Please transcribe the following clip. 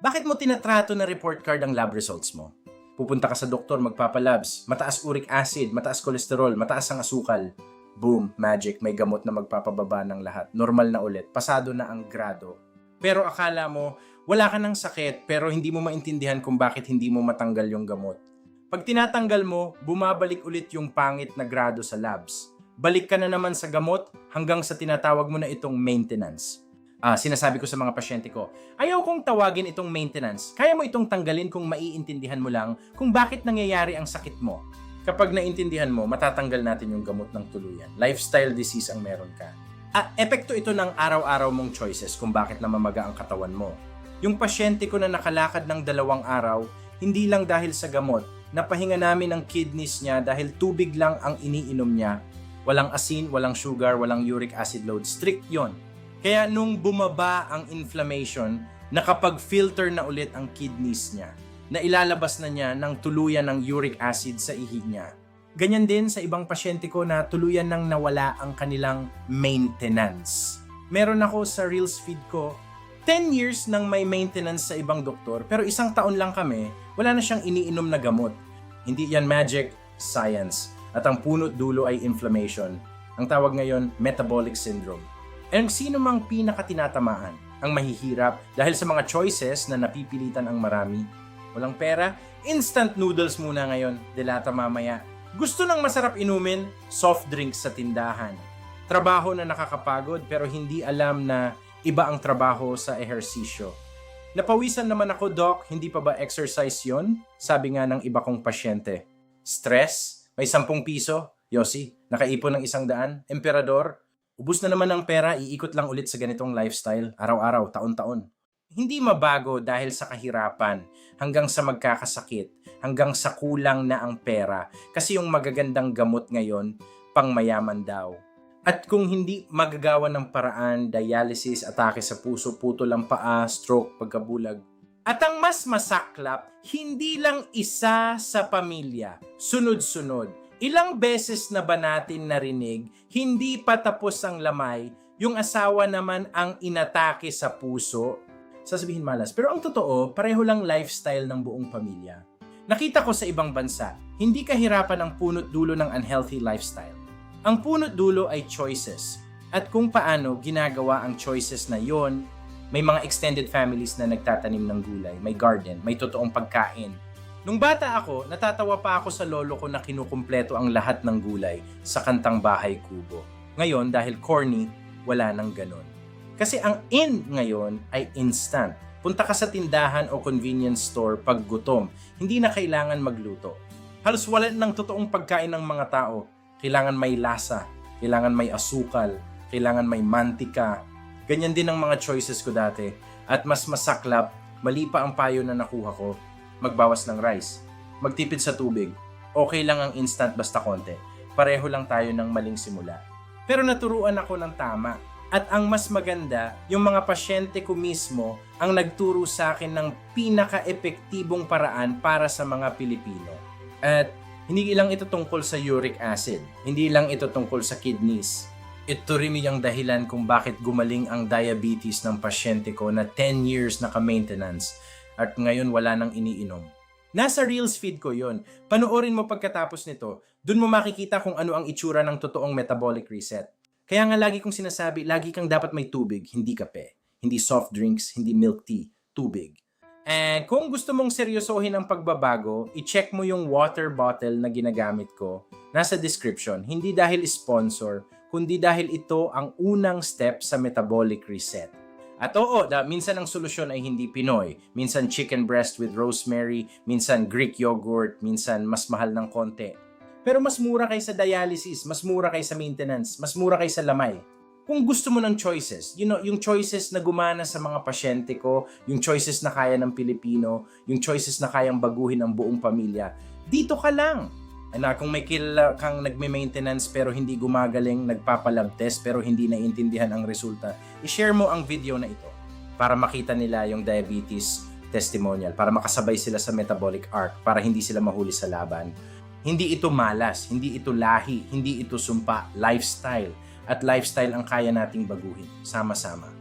Bakit mo tinatrato na report card ang lab results mo? Pupunta ka sa doktor, magpapalabs, mataas uric acid, mataas kolesterol, mataas ang asukal. Boom, magic, may gamot na magpapababa ng lahat. Normal na ulit, pasado na ang grado. Pero akala mo, wala ka ng sakit pero hindi mo maintindihan kung bakit hindi mo matanggal yung gamot. Pag tinatanggal mo, bumabalik ulit yung pangit na grado sa labs. Balik ka na naman sa gamot hanggang sa tinatawag mo na itong maintenance. Sinasabi ko sa mga pasyente ko, ayaw kong tawagin itong maintenance. Kaya mo itong tanggalin kung maiintindihan mo lang kung bakit nangyayari ang sakit mo. Kapag naintindihan mo, matatanggal natin yung gamot ng tuluyan. Lifestyle disease ang meron ka. Epekto ito ng araw-araw mong choices kung bakit namamaga ang katawan mo. Yung pasyente ko na nakalakad ng 2 araw, hindi lang dahil sa gamot, napahinga namin ang kidneys niya dahil tubig lang ang iniinom niya. Walang asin, walang sugar, walang uric acid load. Strict yon. Kaya nung bumaba ang inflammation, nakapag-filter na ulit ang kidneys niya, na ilalabas na niya ng tuluyan ng uric acid sa ihig niya. Ganyan din sa ibang pasyente ko na tuluyan nang nawala ang kanilang maintenance. Meron ako sa Reels feed ko, 10 years nang may maintenance sa ibang doktor, pero 1 taon lang kami, wala na siyang iniinom na gamot. Hindi yan magic, science. At ang punot dulo ay inflammation. Ang tawag ngayon, metabolic syndrome. Ang sino mang pinakatinatamaan ang mahihirap dahil sa mga choices na napipilitan ang marami. Walang pera, instant noodles muna ngayon, delata mamaya. Gusto ng masarap inumin, soft drinks sa tindahan. Trabaho na nakakapagod pero hindi alam na iba ang trabaho sa ehersisyo. Napawisan naman ako, Doc, hindi pa ba exercise yon? Sabi nga ng iba kong pasyente. Stress? May 10 piso? Yossi, nakaipon ng 100? Emperador? Ubus na naman ang pera, iikot lang ulit sa ganitong lifestyle, araw-araw, taon-taon. Hindi mabago dahil sa kahirapan, hanggang sa magkakasakit, hanggang sa kulang na ang pera, kasi yung magagandang gamot ngayon, pangmayaman daw. At kung hindi magagawa ng paraan, dialysis, atake sa puso, putol ang paa, stroke, pagkabulag. At ang mas masaklap, hindi lang isa sa pamilya, sunod-sunod. Ilang beses na ba natin narinig, hindi pa tapos ang lamay, yung asawa naman ang inatake sa puso? Sasabihin malas, pero ang totoo, pareho lang lifestyle ng buong pamilya. Nakita ko sa ibang bansa, hindi kahirapan ang punot dulo ng unhealthy lifestyle. Ang punot dulo ay choices. At kung paano ginagawa ang choices na yon, may mga extended families na nagtatanim ng gulay, may garden, may totoong pagkain. Nung bata ako, natatawa pa ako sa lolo ko na kinukumpleto ang lahat ng gulay sa kantang Bahay Kubo. Ngayon, dahil corny, wala nang ganon. Kasi ang in ngayon ay instant. Punta ka sa tindahan o convenience store pag gutom, hindi na kailangan magluto. Halos wala ng totoong pagkain ng mga tao. Kailangan may lasa, kailangan may asukal, kailangan may mantika. Ganyan din ang mga choices ko dati. At mas masaklap, mali pa ang payo na nakuha ko. Magbawas ng rice, magtipid sa tubig. Okay lang ang instant basta konti. Pareho lang tayo ng maling simula. Pero naturuan ako ng tama. At ang mas maganda, yung mga pasyente ko mismo ang nagturo sa akin ng pinaka-epektibong paraan para sa mga Pilipino. At hindi lang ito tungkol sa uric acid. Hindi lang ito tungkol sa kidneys. Ito rin yung dahilan kung bakit gumaling ang diabetes ng pasyente ko na 10 years naka-maintenance. At ngayon wala nang iniinom. Nasa Reels feed ko yon. Panoorin mo pagkatapos nito. Doon mo makikita kung ano ang itsura ng totoong metabolic reset. Kaya nga lagi kong sinasabi, lagi kang dapat may tubig, hindi kape. Hindi soft drinks, hindi milk tea, tubig. And kung gusto mong seryosohin ang pagbabago, i-check mo yung water bottle na ginagamit ko. Nasa description. Hindi dahil sponsor, kundi dahil ito ang unang step sa metabolic reset. At oo, minsan ang solusyon ay hindi Pinoy. Minsan chicken breast with rosemary, minsan Greek yogurt, minsan mas mahal ng konti. Pero mas mura kaysa dialysis, mas mura kaysa maintenance, mas mura kaysa lamay. Kung gusto mo ng choices, yung choices na gumana sa mga pasyente ko, yung choices na kaya ng Pilipino, yung choices na kayang baguhin ang buong pamilya, dito ka lang. Kung may kilala kang nagme-maintenance pero hindi gumagaling, nagpapalab test pero hindi naiintindihan ang resulta, i-share mo ang video na ito para makita nila yung diabetes testimonial, para makasabay sila sa metabolic arc, para hindi sila mahuli sa laban. Hindi ito malas, hindi ito lahi, hindi ito sumpa, lifestyle. At lifestyle ang kaya nating baguhin, sama-sama.